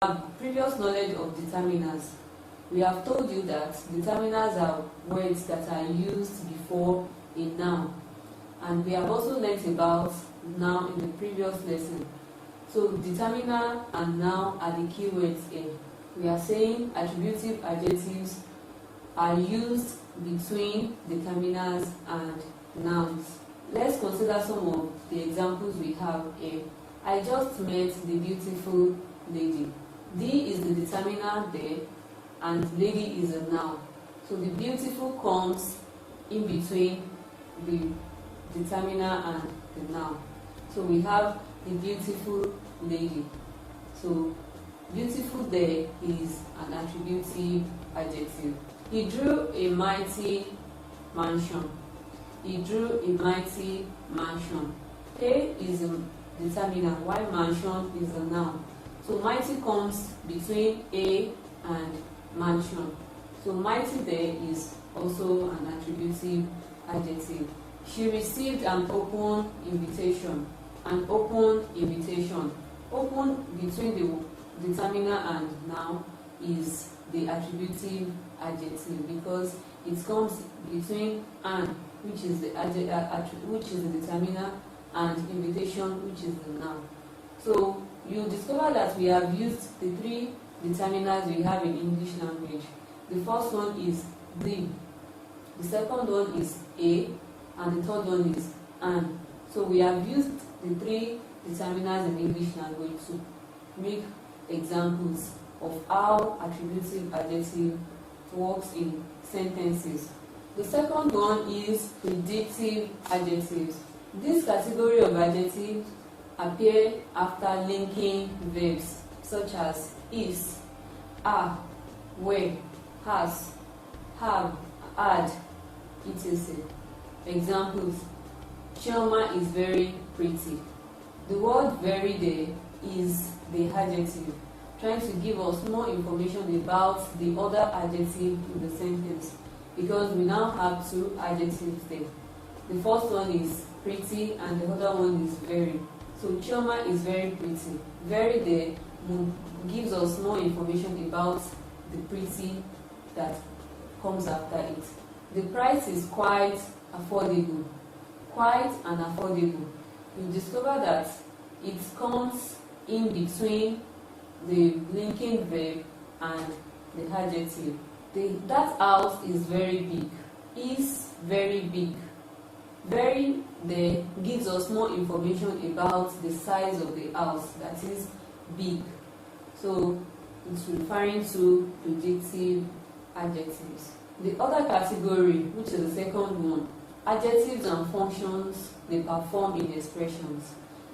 previous knowledge of determiners, we have told you that determiners are words that are used before a noun, and we have also learnt about noun in the previous lesson. So determiner and noun are the key words here. We are saying attributive adjectives are used between determiners and nouns. Let's consider some of the examples we have here. I just met the beautiful lady. The is the determiner there, and lady is a noun. So the beautiful comes in between the determiner and the noun. So we have the beautiful lady. So beautiful there is an attributive adjective. He drew a mighty mansion. He drew a mighty mansion. A is a determiner, while mansion is a noun. So mighty comes between A and mansion. So mighty there is also an attributive adjective. She received an open invitation. An open invitation. Open between the determiner and noun is the attributive adjective because it comes between an, which is the determiner, and invitation, which is the noun. So you discover that we have used the three determiners we have in English language. The first one is the second one is a, and the third one is an. So we have used the three determiners in English language to make examples of how attributive adjective works in sentences. The second one is predictive adjectives. This category of adjectives appear after linking verbs such as is, are, were, has, have, had, etc. Examples: Chioma is very pretty. The word very there is the adjective, trying to give us more information about the other adjective in the sentence, because we now have two adjectives there. The first one is pretty and the other one is very. So Chioma is very pretty. Very there gives us more information about the pretty that comes after it. The price is quite affordable. Quite and affordable. You discover that it comes in between the linking verb and the adjective. That house is very big. Is very big. Very there gives us more information about the size of the house, that is big. So it's referring to predictive adjectives. The other category, which is the second one, adjectives and functions they perform in expressions.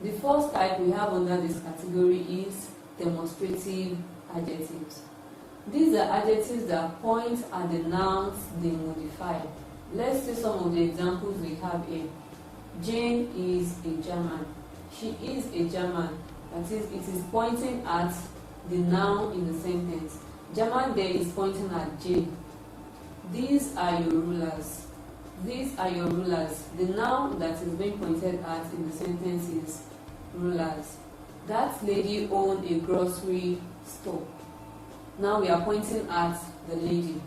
The first type we have under this category is demonstrative adjectives. These are adjectives that point at the nouns they modify. Let's see some of the examples we have here. Jane is a German. She is a German. That is, it is pointing at the noun in the sentence. German there is pointing at Jane. These are your rulers. These are your rulers. The noun that is being pointed at in the sentence is rulers. That lady owned a grocery store. Now we are pointing at the lady.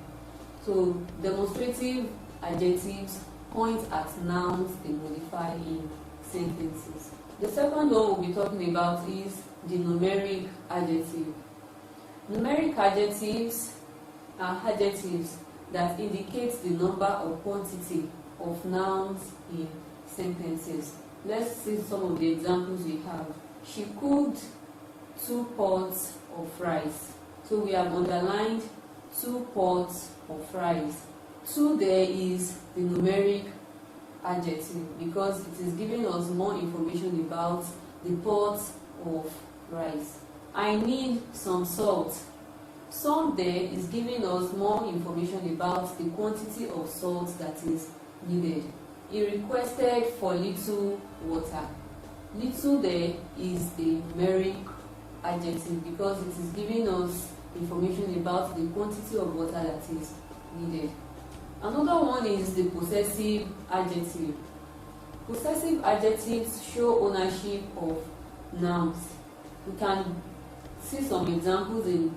So demonstrative adjectives point at nouns they modify in sentences. The second one we'll be talking about is the numeric adjective. Numeric adjectives are adjectives that indicate the number or quantity of nouns in sentences. Let's see some of the examples we have. She cooked 2 pots of rice. So we have underlined 2 pots of rice. 2 there is the numeric adjective because it is giving us more information about the pots of rice. I need some salt. Some there is giving us more information about the quantity of salt that is needed. He requested for little water. Little there is the numeric adjective because it is giving us information about the quantity of water that is needed. Another one is the possessive adjective. Possessive adjectives show ownership of nouns. We can see some examples in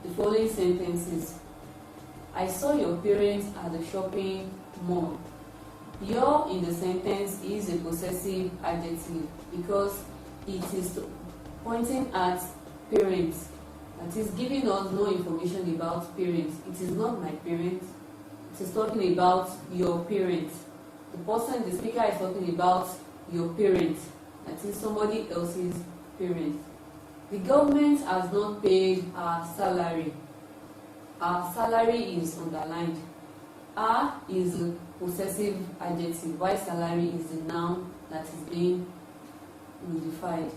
the following sentences. I saw your parents at the shopping mall. Your in the sentence is a possessive adjective because it is pointing at parents. That is giving us no information about parents. It is not my parents. It is talking about your parents. The speaker is talking about your parents. That is somebody else's parents. The government has not paid our salary. Our salary is underlined. Our is a possessive adjective, while salary is the noun that is being modified.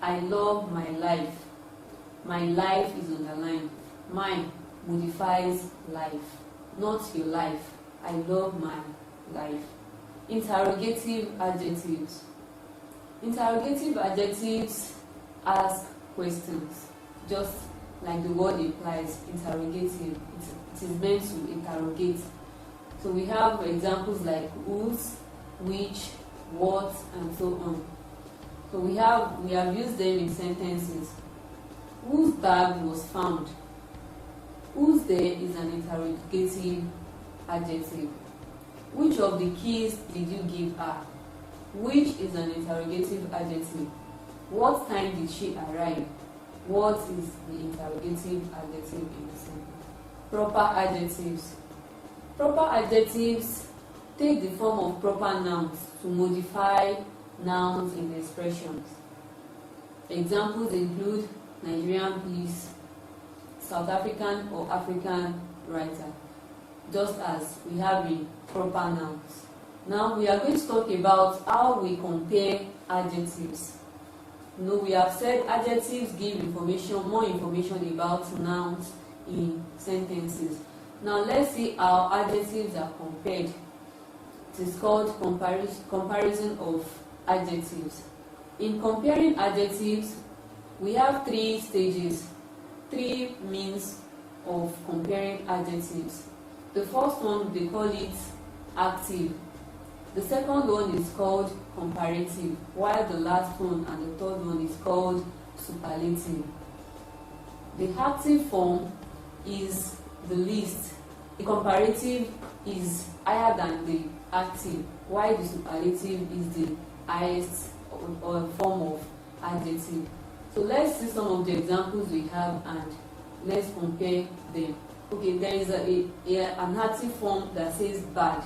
I love my life. My life is underlined. Mine modifies life, not your life. I love my life. Interrogative adjectives. Interrogative adjectives ask questions, just like the word implies, interrogative. It is meant to interrogate. So we have examples like whose, which, what, and so on. So we have used them in sentences. Whose bag was found? Whose there is an interrogative adjective. Which of the keys did you give her? Which is an interrogative adjective. What time did she arrive? What is the interrogative adjective in the sentence? Proper adjectives. Proper adjectives take the form of proper nouns to modify nouns in expressions. Examples include Nigerian police, South African or African writer, just as we have in proper nouns. Now we are going to talk about how we compare adjectives. We have said adjectives give more information about nouns in sentences. Now let's see how adjectives are compared. It is called comparison of adjectives. In comparing adjectives, we have three stages, three means of comparing adjectives. The first one, they call it active. The second one is called comparative, while the last one and the third one is called superlative. The active form is the least. The comparative is higher than the active, while the superlative is the highest form of adjective. So let's see some of the examples we have and let's compare them. Okay, there is an active form that says bad.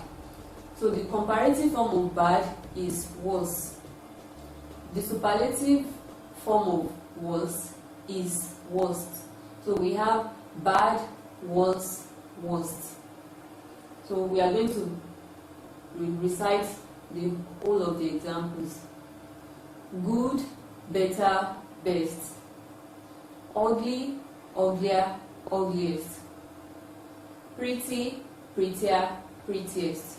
So the comparative form of bad is worse. The superlative form of worse is worst. So we have bad, worse, worst. So we are going to recite the whole of the examples. Good, better, best. Ugly, uglier, ugliest. Pretty, prettier, prettiest.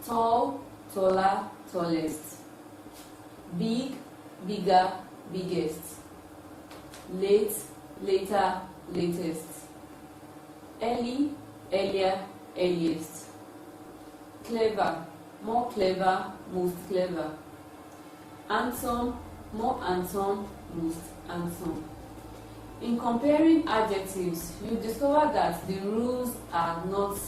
Tall, taller, tallest. Big, bigger, biggest. Late, later, latest. Early, earlier, earliest. Clever, more clever, most clever. Handsome, more handsome, most handsome. In comparing adjectives, you discover that the rules are not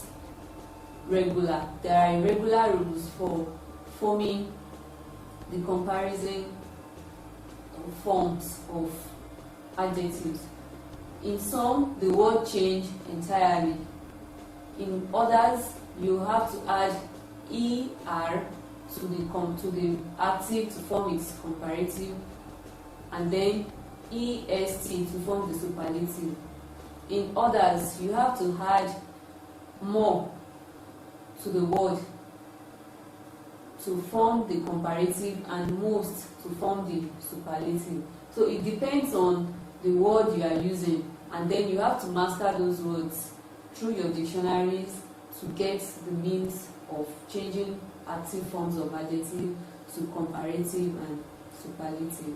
regular. There are irregular rules for forming the comparison forms of adjectives. In some, the word change entirely. In others, you have to add er to the active to form its comparative, and then est to form the superlative. In others, you have to add more to the word to form the comparative and most to form the superlative. So it depends on the word you are using, and then you have to master those words through your dictionaries to get the means of changing active forms of adjective to comparative and superlative.